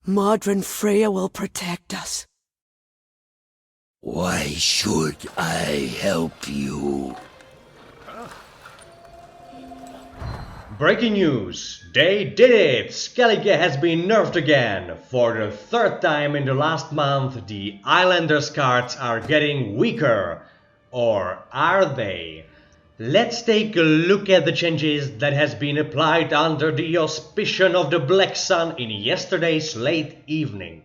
Modern Freya will protect us. Why should I help you? Breaking news! They did it! Skellige has been nerfed again! For the third time in the last month, the Islanders cards are getting weaker. Or are they? Let's take a look at the changes that has been applied under the auspicion of the Black Sun in yesterday's late evening.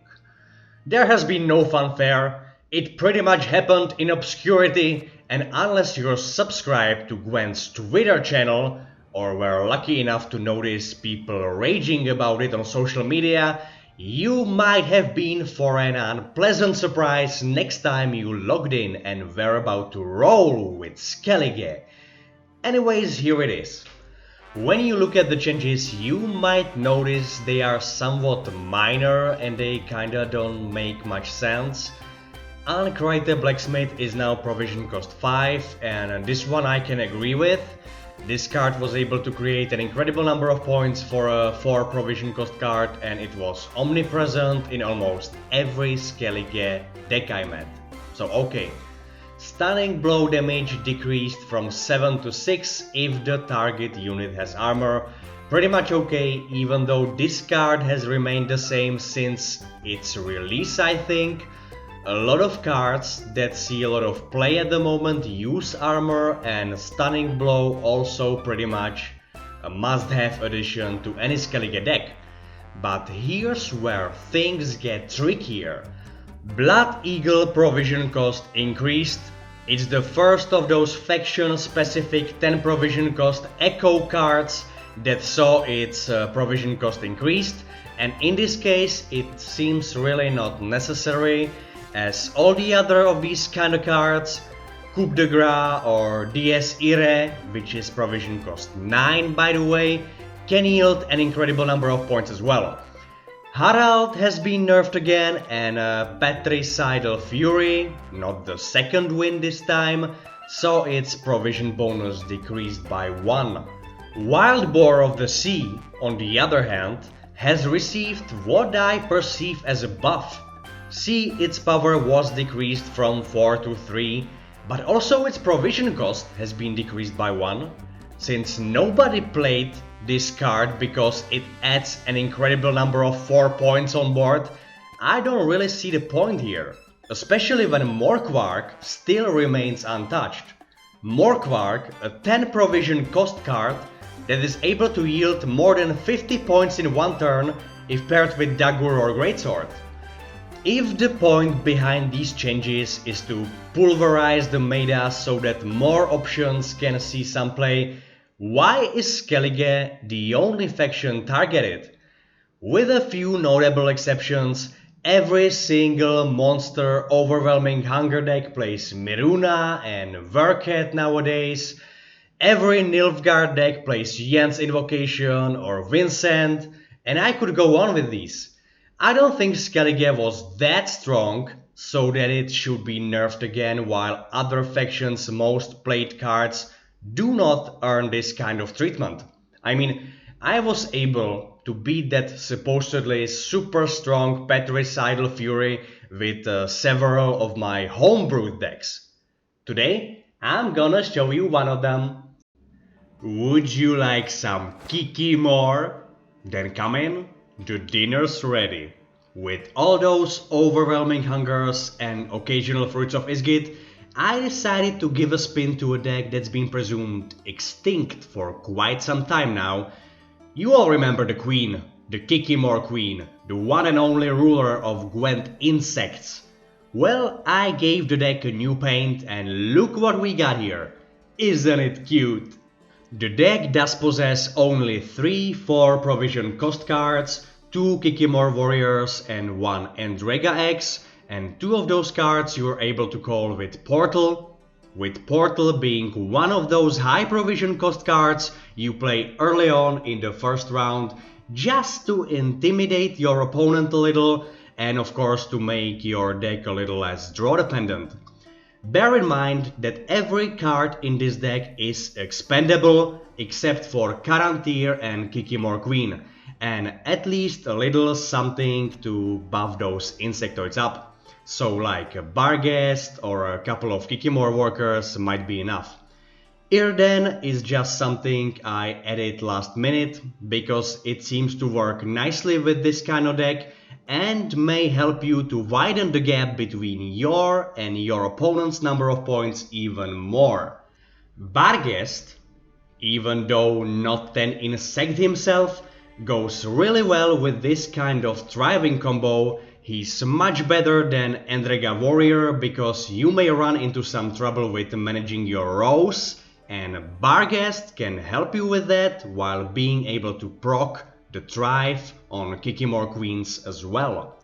There has been no fanfare, it pretty much happened in obscurity, and unless you're subscribed to Gwent's Twitter channel, or were lucky enough to notice people raging about it on social media, you might have been for an unpleasant surprise next time you logged in and were about to roll with Skellige. Anyways, here it is. When you look at the changes, you might notice they are somewhat minor and they kinda don't make much sense. Uncreated Blacksmith is now provision cost 5, and this one I can agree with. This card was able to create an incredible number of points for a 4 provision cost card, and it was omnipresent in almost every Skellige deck I met. So okay. Stunning blow damage decreased from 7 to 6 if the target unit has armor. Pretty much okay, even though this card has remained the same since its release, I think. A lot of cards that see a lot of play at the moment use armor, and Stunning Blow also pretty much a must-have addition to any Skellige deck. But here's where things get trickier. Blood Eagle provision cost increased. It's the first of those faction-specific 10 provision cost echo cards that saw its provision cost increased, and in this case it seems really not necessary, as all the other of these kind of cards, Coup de Gras or Dies Irae, which is provision cost 9 by the way, can yield an incredible number of points as well. Harald has been nerfed again, and Patricidal Fury, not the second win this time, saw its provision bonus decreased by 1. Wild Boar of the Sea, on the other hand, has received what I perceive as a buff. See, its power was decreased from 4 to 3, but also its provision cost has been decreased by 1. Since nobody played this card because it adds an incredible number of 4 points on board, I don't really see the point here, especially when Morkvark still remains untouched. Morkvark, a 10 provision cost card that is able to yield more than 50 points in one turn if paired with Dagger or Greatsword. If the point behind these changes is to pulverize the meta so that more options can see some play, why is Skellige the only faction targeted? With a few notable exceptions, every single monster overwhelming hunger deck plays Miruna and Verket nowadays. Every Nilfgaard deck plays Jens Invocation or Vincent, and I could go on with these. I don't think Skellige was that strong so that it should be nerfed again, while other factions' most played cards do not earn this kind of treatment. I mean, I was able to beat that supposedly super strong Patricidal Fury with several of my homebrewed decks. Today, I'm gonna show you one of them. Would you like some Kikimore? Then come in, the dinner's ready. With all those overwhelming hungers and occasional fruits of Isgit, I decided to give a spin to a deck that's been presumed extinct for quite some time now. You all remember the Queen, the Kikimore Queen, the one and only ruler of Gwent insects. Well, I gave the deck a new paint and look what we got here. Isn't it cute? The deck does possess only 3 4 provision cost cards, 2 Kikimore Warriors and 1 Endrega X, and 2 of those cards you are able to call with Portal. With Portal being one of those high provision cost cards you play early on in the first round just to intimidate your opponent a little, and of course to make your deck a little less draw dependent. Bear in mind that every card in this deck is expendable except for Karantir and Kikimore Queen, and at least a little something to buff those insectoids up. So like a Barghest or a couple of Kikimore workers might be enough. Irden is just something I added last minute because it seems to work nicely with this kind of deck and may help you to widen the gap between your and your opponent's number of points even more. Barghest, even though not an insect himself, goes really well with this kind of thriving combo. He's much better than Endrega Warrior because you may run into some trouble with managing your rows, and Barghest can help you with that while being able to proc the Thrive on Kikimore Queens as well.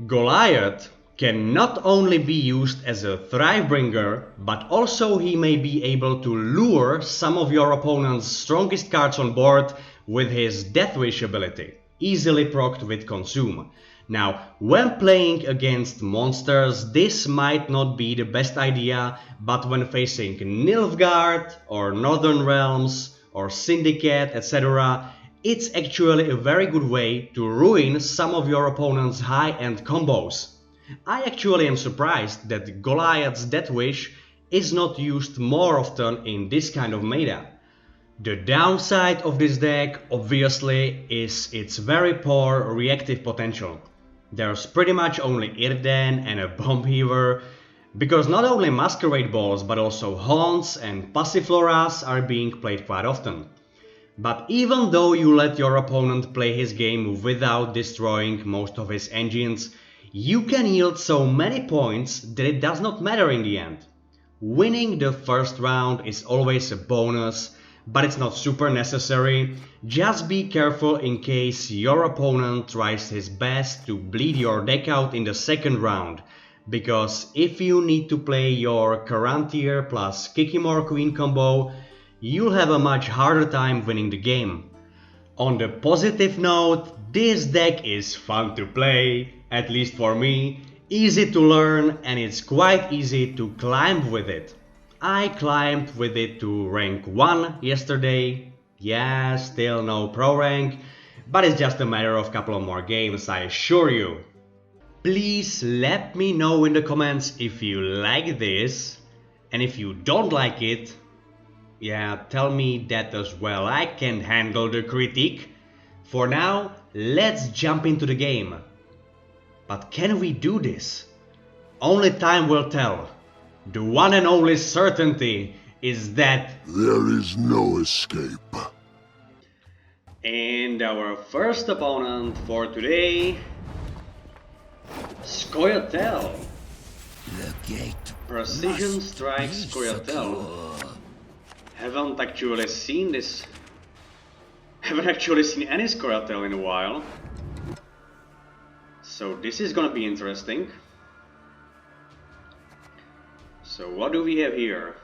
Goliath can not only be used as a Thrive bringer, but also he may be able to lure some of your opponent's strongest cards on board with his Death Wish ability, easily procced with Consume. Now, when playing against monsters, this might not be the best idea, but when facing Nilfgaard or Northern Realms or Syndicate, etc., it's actually a very good way to ruin some of your opponent's high-end combos. I actually am surprised that Goliath's Death Wish is not used more often in this kind of meta. The downside of this deck, obviously, is its very poor reactive potential. There's pretty much only Irden and a Bomb Heaver, because not only Masquerade Balls but also Haunts and Passifloras are being played quite often. But even though you let your opponent play his game without destroying most of his engines, you can yield so many points that it does not matter in the end. Winning the first round is always a bonus, but it's not super necessary. Just be careful in case your opponent tries his best to bleed your deck out in the second round, because if you need to play your Carantier plus Kikimore Queen combo, you'll have a much harder time winning the game. On the positive note, this deck is fun to play, at least for me, easy to learn, and it's quite easy to climb with it. I climbed with it to rank 1 yesterday. Yeah, still no pro rank, but it's just a matter of a couple of more games, I assure you. Please let me know in the comments if you like this, and if you don't like it, yeah, tell me that as well. I can handle the critique. For now, let's jump into the game. But can we do this? Only time will tell. The one and only certainty is that There is no escape. and our first opponent for today, Scoia'tael. The gate Precision must Strike be Scoia'tael. secure. Haven't actually seen this. Haven't actually seen any Scoia'tael in a while. So this is gonna be interesting. So what do we have here?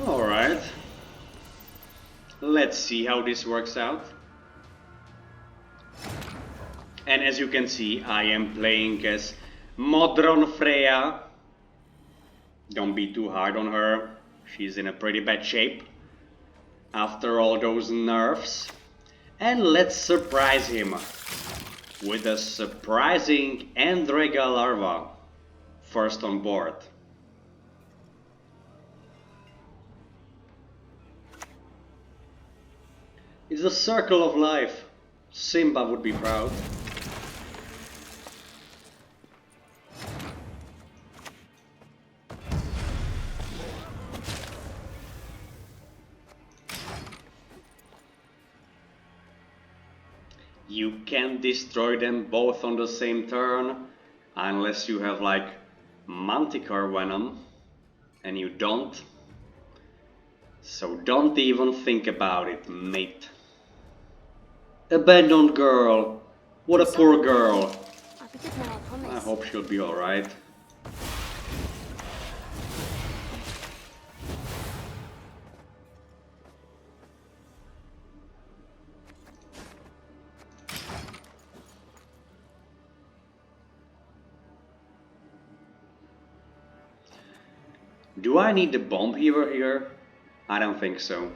Alright. Let's see how this works out. And as you can see, I am playing as Modron Freya. Don't be too hard on her. She's in a pretty bad shape after all those nerfs. And let's surprise him with a surprising Endrega larva first on board. It's a circle of life. Simba would be proud. You can't destroy them both on the same turn unless you have like Manticore Venom, and you don't. So don't even think about it, mate. Abandoned girl. What a poor girl. I hope she'll be alright. Do I need the bomb heaver here? I don't think so.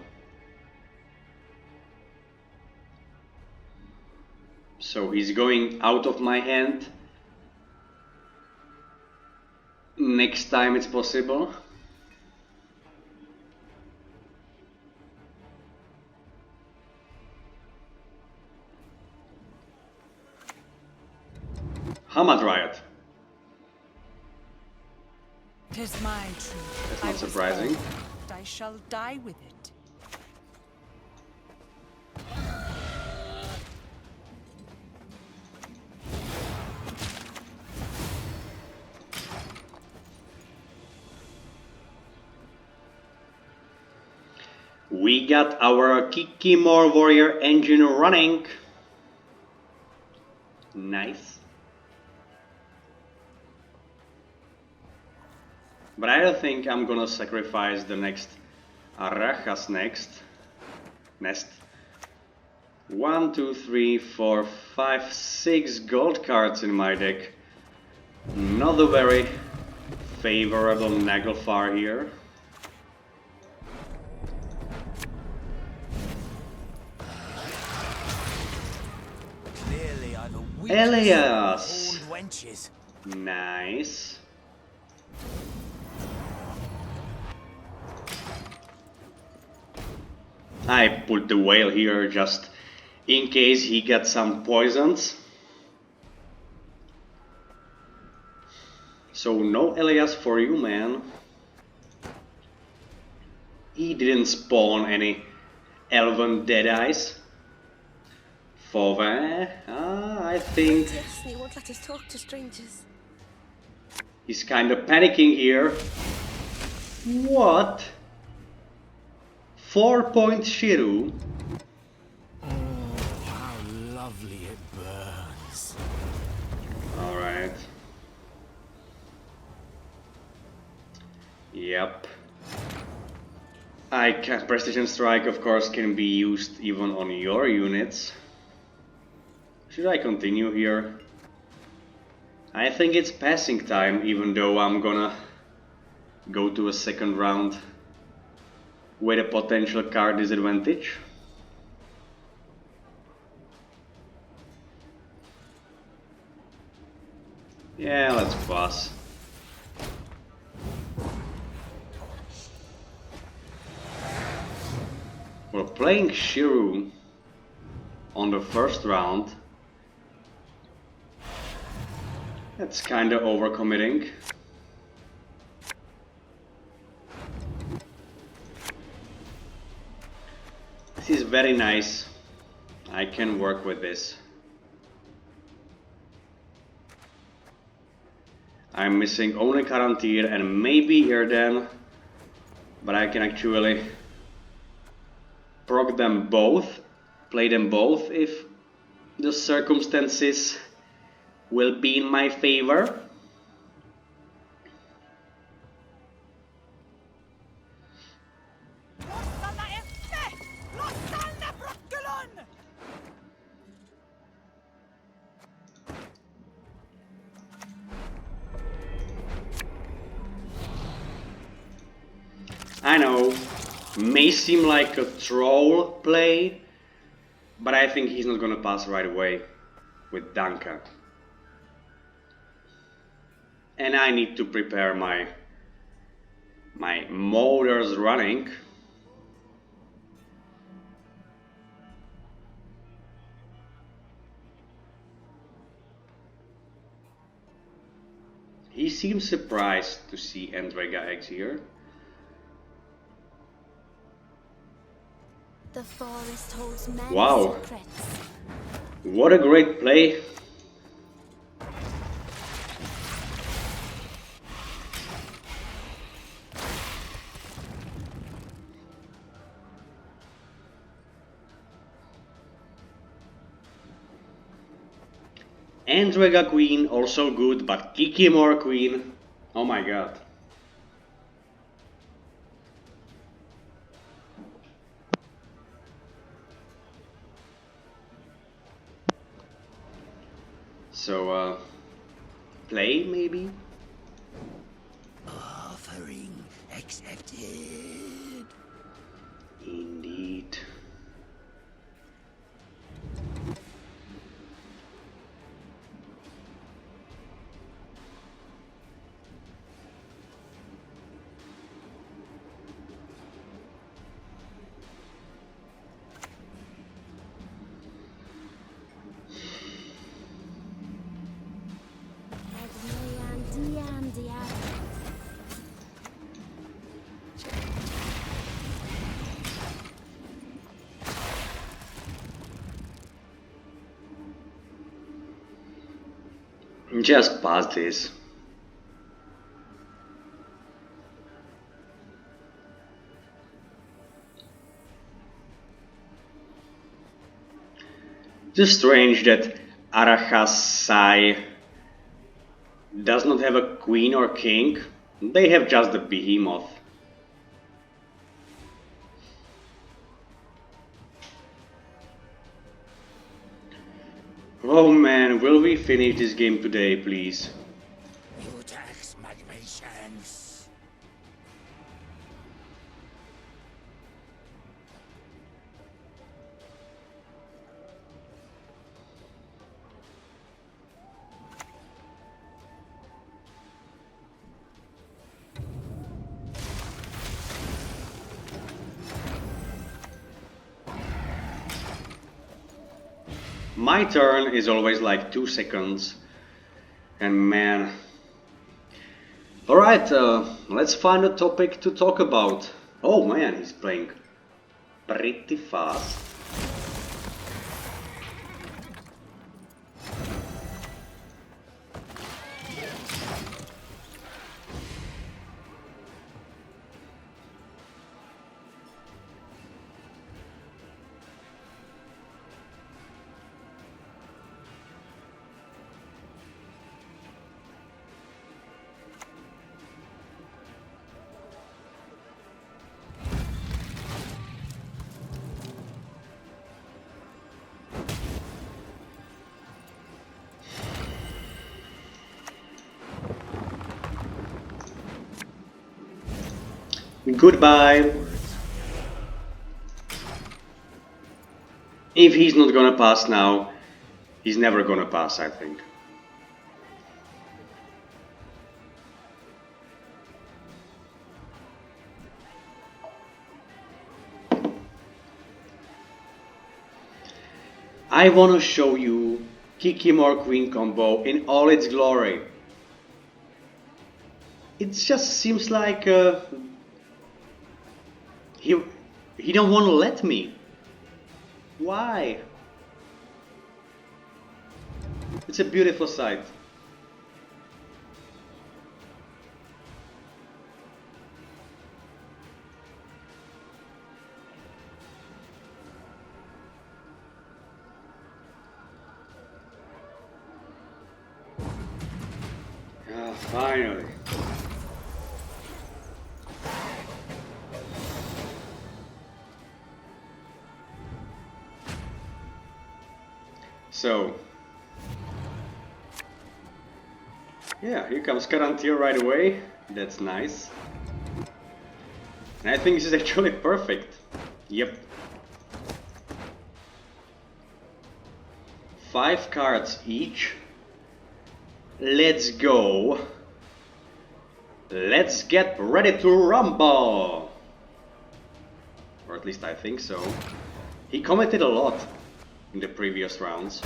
So he's going out of my hand. Next time it's possible. Hamadryad. 'Tis my truth. That's I not was surprising. born, and I shall die with it. We got our Kikimore warrior engine running. Nice. But I don't think I'm gonna sacrifice the next Arajas nest. 1, 2, 3, 4, 5, 6 gold cards in my deck. Not a very favorable Naglfar here. Clearly I'm a weak Elias. old wenches. Nice. I put the whale here just in case he gets some poisons. So no Elias for you, man. He didn't spawn any elven deadeyes. Fove, I think They won't let us talk to strangers. he's kind of panicking here. What? 4-point Shiru? How lovely it burns. Alright. Yep. Precision Strike, of course, can be used even on your units. Should I continue here? I think it's passing time, even though I'm gonna go to a second round with a potential card disadvantage. Yeah, let's pass. We're playing Shiru on the first round. That's kinda overcommitting. This is very nice. I can work with this. I'm missing only Karantir and maybe Irden, but I can actually proc them both, play them both if the circumstances will be in my favor. I know, may seem like a troll play, but I think he's not gonna pass right away with Danka. And I need to prepare my motors running. He seems surprised to see Endrega eggs here. The forest holds many Wow. secrets. What a great play. Endrega Queen, also good, but Kikimore Queen, oh my god. So, play maybe? Offering Accepted. Indeed. Just pass this. Just strange that Arachasai does not have a queen or king. They have just the behemoth. Oh man, will we finish this game today, please? Mutex magnificence. My turn is always like 2 seconds. And man... Alright, let's find a topic to talk about. Oh man, he's playing pretty fast. Goodbye. If he's not gonna pass now, he's never gonna pass, I think. I wanna show you Kikimore Queen combo in all its glory. It just seems like he don't want to let me. Why? It's a beautiful sight. Ah, finally. So, yeah, here comes Karantir right away. That's nice. And I think this is actually perfect. Yep. 5 cards each. Let's go. Let's get ready to rumble. Or at least I think so. He commented a lot in the previous rounds.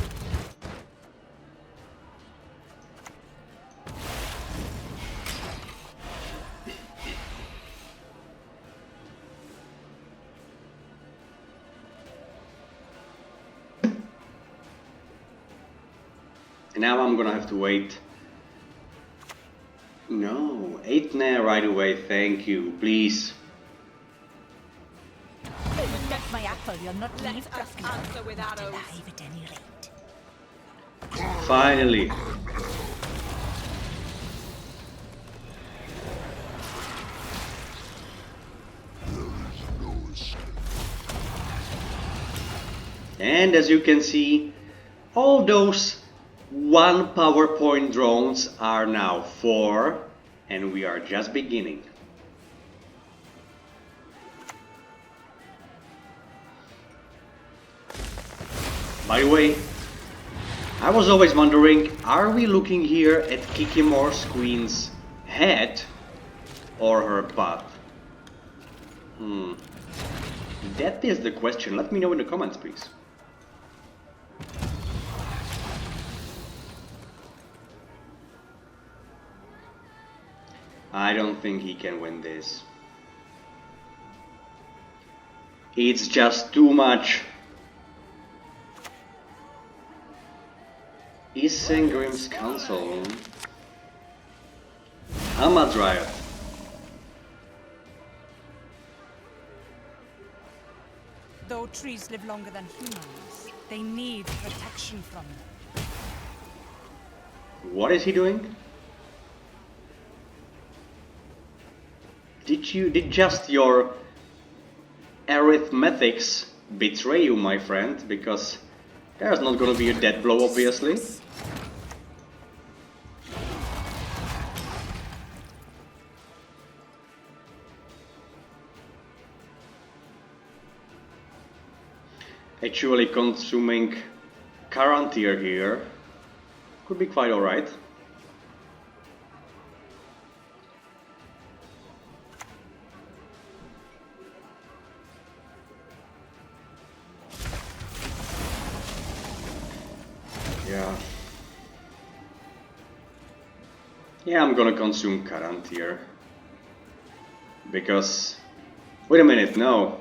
And now I'm gonna have to wait. No, 8 nair right away, thank you, please. Get my apple, you'll not leave Us answer with arrows. alive at any rate. Finally. And as you can see, all those 1 PowerPoint drones are now 4, and we are just beginning. By the way, I was always wondering, are we looking here at Kikimore's queen's head or her butt? That is the question. Let me know in the comments, please. I don't think he can win this. It's just too much. Isengrim's Council. Hamadryad. Though trees live longer than humans, they need protection from them. What is he doing? Did just your arithmetics betray you, my friend? Because there's not gonna be a dead blow, obviously. Actually consuming Karantir here could be quite alright. Yeah, I'm gonna consume Karantir. Because... wait a minute, no.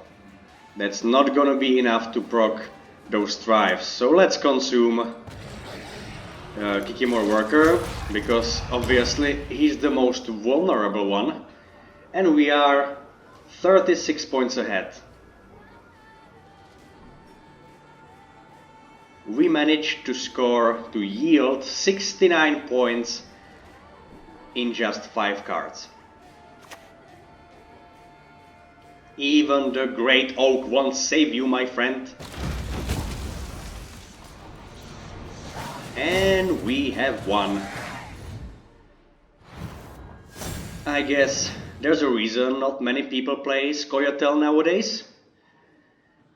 That's not gonna be enough to proc those thrives. So let's consume Kikimore Worker, because obviously he's the most vulnerable one. And we are 36 points ahead. We managed to yield 69 points in just 5 cards. Even the Great Oak won't save you, my friend. And we have won. I guess there's a reason not many people play Scoia'tael nowadays.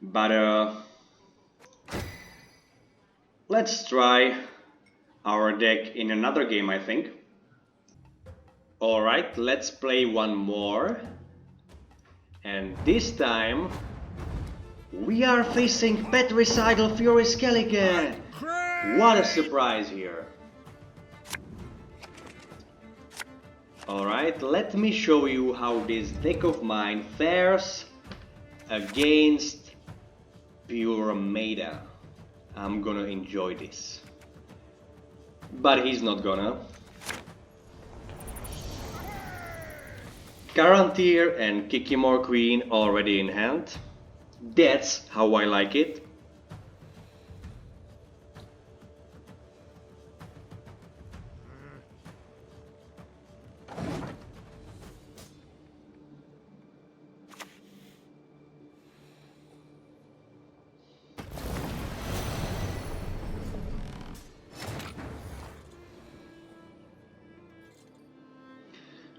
But let's try our deck in another game, I think. Alright, let's play one more. And this time we are facing Patricidal Fury Skellige. What a surprise here. Alright, let me show you how this deck of mine fares against Pure Maida. I'm gonna enjoy this. But he's not gonna. Karantir and Kikimore Queen already in hand. That's how I like it.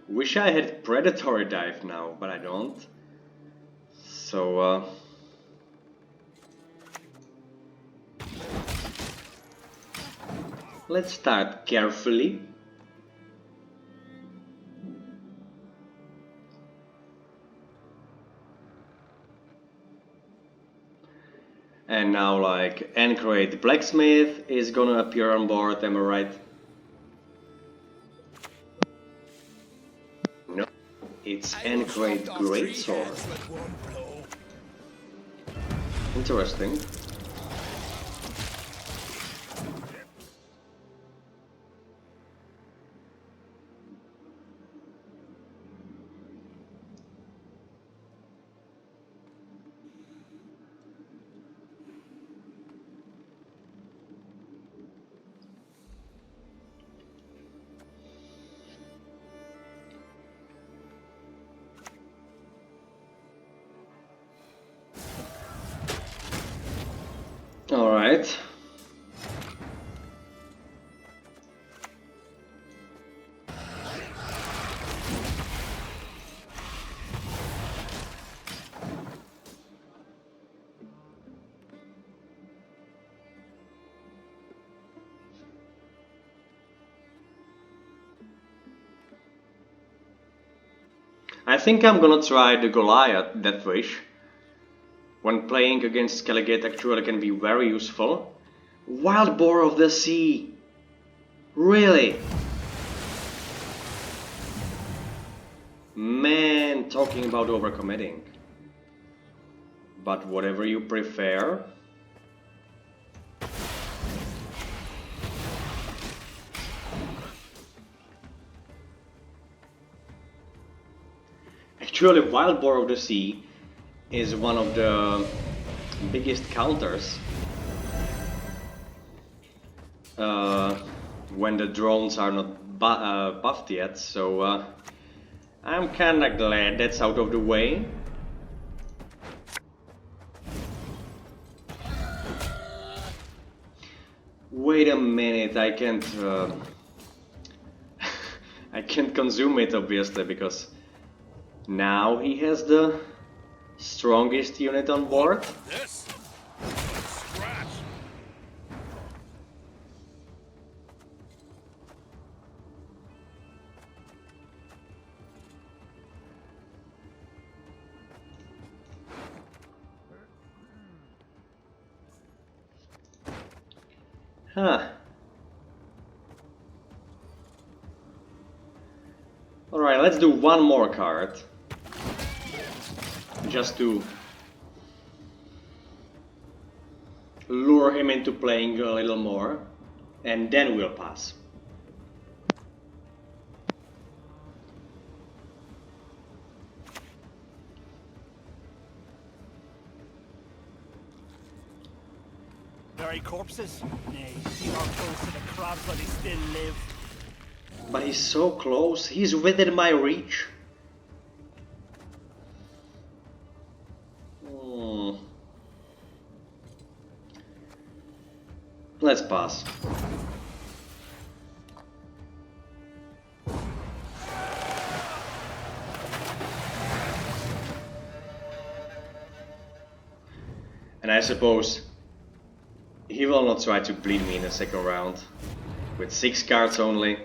Wish I had Predatory Dive now, but I don't. So, let's start carefully. And now, like, Ancrate Blacksmith is gonna appear on board, am I right? No, it's Ancrate Greatsword. Interesting. All right. I think I'm gonna try the Goliath Death Wish. When playing against Skellige, actually can be very useful. Wild Boar of the Sea! Really? Man, talking about overcommitting. But whatever you prefer. Actually, Wild Boar of the Sea is one of the biggest counters when the drones are not buffed yet, so I'm kinda glad that's out of the way. Wait a minute, I can't I can't consume it obviously because now he has the strongest unit on board. This? Scratch. Huh. Alright, let's do one more card. Just to lure him into playing a little more. And then we'll pass. Very corpses? Nay, see how close to the crabs while they still live. But he's so close, he's within my reach. Let's pass. And I suppose he will not try to bleed me in the second round. With 6 cards only.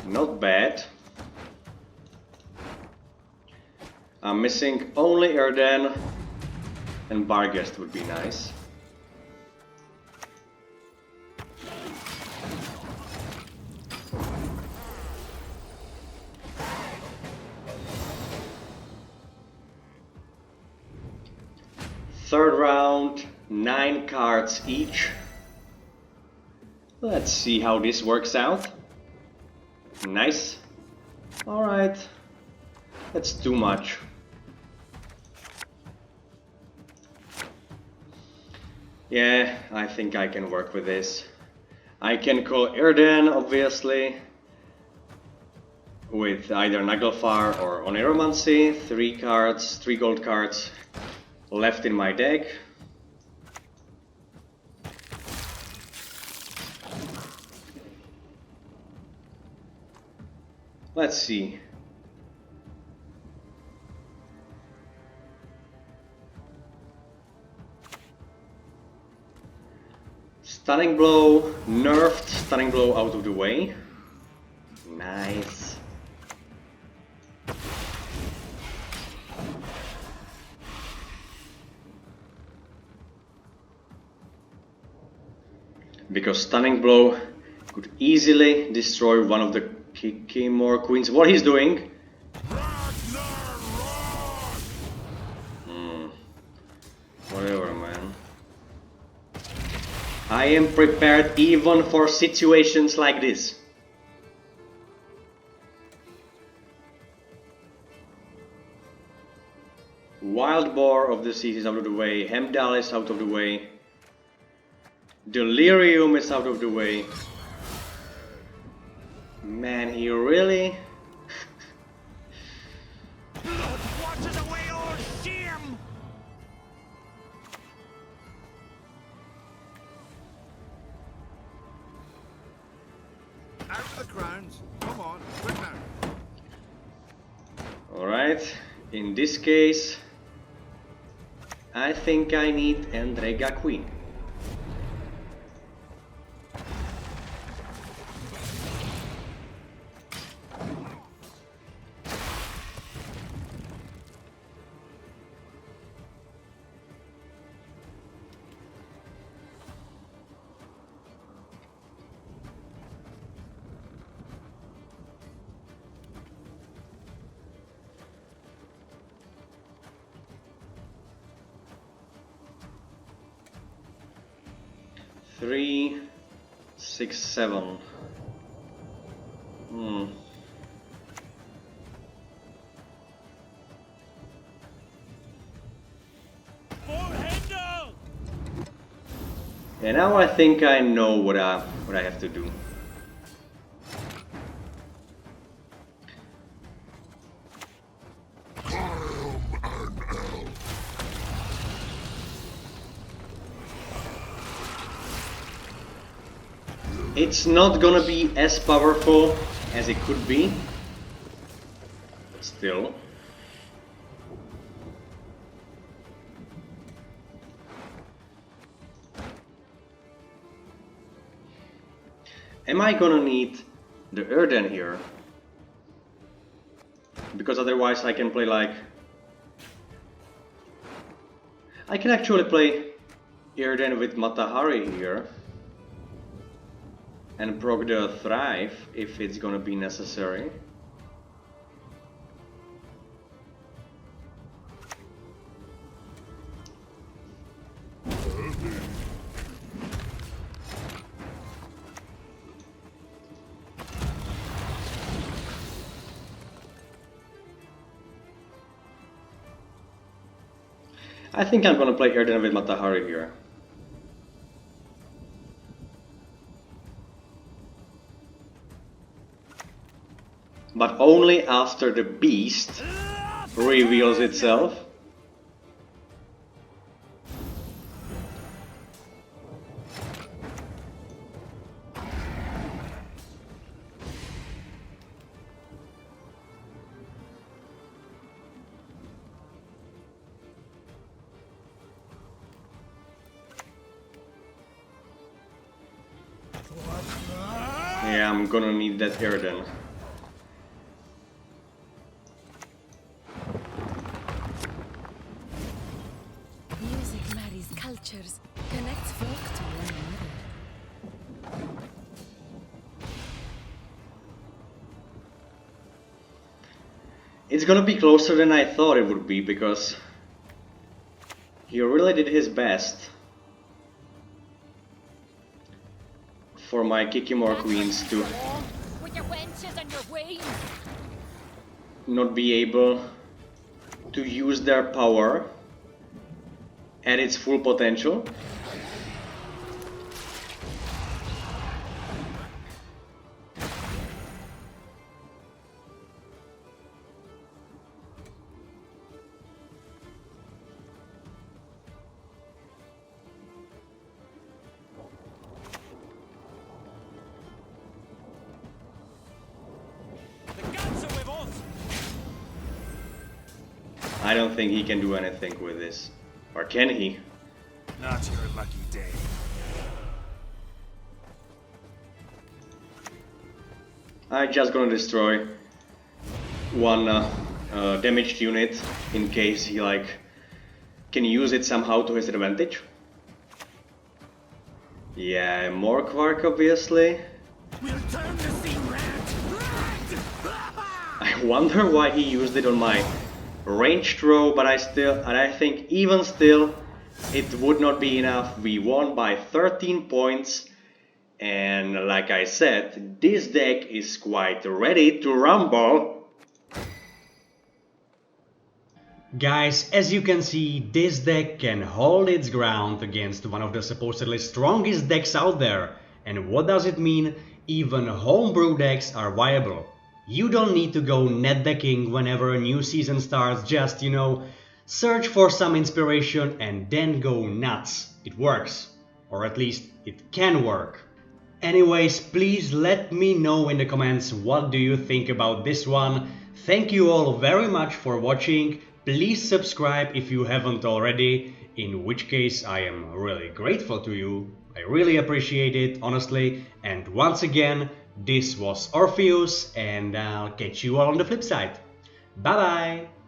Not bad. I'm missing only Erden and Barghest would be nice. Third round, 9 cards each. Let's see how this works out. Nice. Alright. That's too much. Yeah, I think I can work with this. I can call Erden, obviously. With either Naglfar or Oniromancy. 3 cards, 3 gold cards left in my deck. Let's see. Stunning Blow, nerfed, Stunning Blow out of the way. Nice. Because Stunning Blow could easily destroy one of the Kikimore queens. What he's doing? Whatever, man. I am prepared even for situations like this. Wild Boar of the Seas is out of the way. Hemdall is out of the way. Delirium is out of the way. Man, he really... Blood washes away all shame! Out the crowns. Come on, quick now. Alright, in this case, I think I need Endrega Queen. 3, 6, 7. Forehander! And now I think I know what I have to do. It's not gonna be as powerful as it could be, but still. Am I gonna need the Erden here? Because otherwise I can play like... I can actually play Erden with Matahari here. And proc the Thrive if it's gonna be necessary. I think I'm gonna play Erden with Matahari here. But only after the beast reveals itself. Yeah, I'm gonna need that Erden. Music marries cultures, connects folk to one another. It's gonna be closer than I thought it would be, because he really did his best for my Kikimore queens to With your wenches and your wains. not be able to use their power at its full potential. I don't think he can do anything with this. Or can he? Not your lucky day. I'm just gonna destroy one damaged unit in case he can use it somehow to his advantage. Yeah, more Quark obviously. We'll turn the sea red. I wonder why he used it on my ranged throw, but I think even still it would not be enough. We won by 13 points, and like I said, this deck is quite ready to rumble. Guys, as you can see, this deck can hold its ground against one of the supposedly strongest decks out there. And what does it mean? Even homebrew decks are viable. You don't need to go net decking whenever a new season starts, just, you know, search for some inspiration and then go nuts. It works. Or at least it can work. Anyways, please let me know in the comments what do you think about this one. Thank you all very much for watching. Please subscribe if you haven't already, in which case I am really grateful to you. I really appreciate it, honestly. And once again, this was 0rfeus, and I'll catch you all on the flip side. Bye bye!